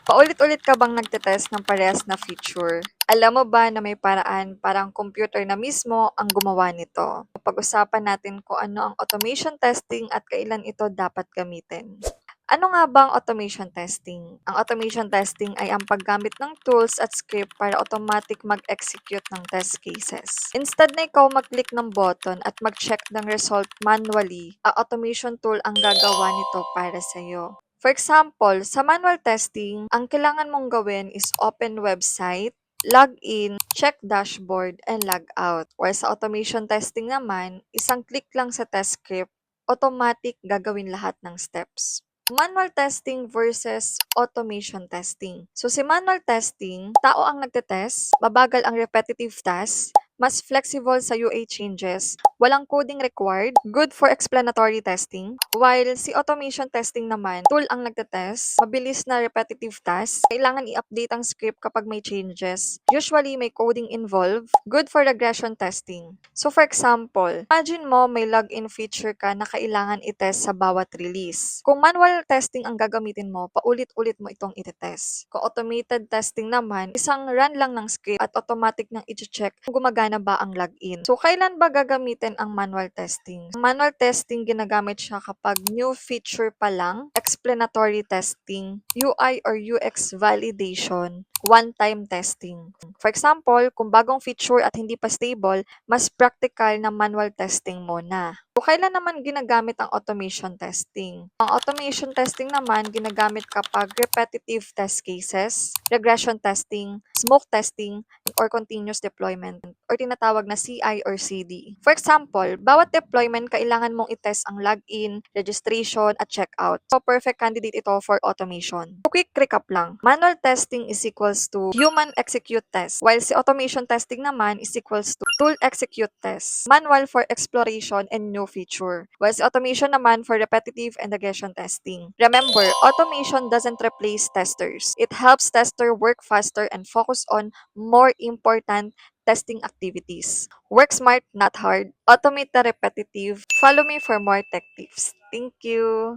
Paulit-ulit ka bang nagte-test ng parehas na feature? Alam mo ba na may paraan para ang computer na mismo ang gumawa nito? Pag-usapan natin kung ano ang automation testing at kailan ito dapat gamitin. Ano nga ba ang automation testing? Ang automation testing ay ang paggamit ng tools at script para automatic mag-execute ng test cases. Instead na ikaw mag-click ng button at mag-check ng result manually, ang automation tool ang gagawa nito para sa iyo. For example, sa manual testing, ang kailangan mong gawin is open website, log in, check dashboard, and log out. While sa automation testing naman, isang click lang sa test script, automatic gagawin lahat ng steps. Manual testing versus automation testing. So si manual testing, tao ang nagtetest, mabagal ang repetitive task, mas flexible sa UA changes, walang coding required, good for explanatory testing, while si automation testing naman, tool ang nagtetest, mabilis na repetitive task, kailangan i-update ang script kapag may changes, usually may coding involved, good for regression testing. So for example, imagine mo may login feature ka na kailangan i-test sa bawat release. Kung manual testing ang gagamitin mo, paulit-ulit mo itong i-test. Kung automated testing naman, isang run lang ng script at automatic nang i-check kung gumagana ba ang login. So kailan ba gagamitin ang manual testing? Ang manual testing ginagamit siya kapag new feature pa lang, explanatory testing, UI or UX validation, one-time testing. For example, kung bagong feature at hindi pa stable, mas practical na manual testing muna. So, kailan naman ginagamit ang automation testing? Ang automation testing naman ginagamit kapag repetitive test cases, regression testing, smoke testing, or continuous deployment, or tinatawag na CI or CD. For example, bawat deployment kailangan mong i-test ang login, registration, at checkout. So, perfect candidate ito for automation. So, quick recap lang. Manual testing is equals to human execute test, while si automation testing naman is equals to tool execute test. Manual for exploration and new feature, while si automation naman for repetitive and regression testing. Remember, automation doesn't replace testers. It helps tester work faster and focus on more important testing activities. Work smart, not hard. Automate the repetitive. Follow me for more tech tips. Thank you.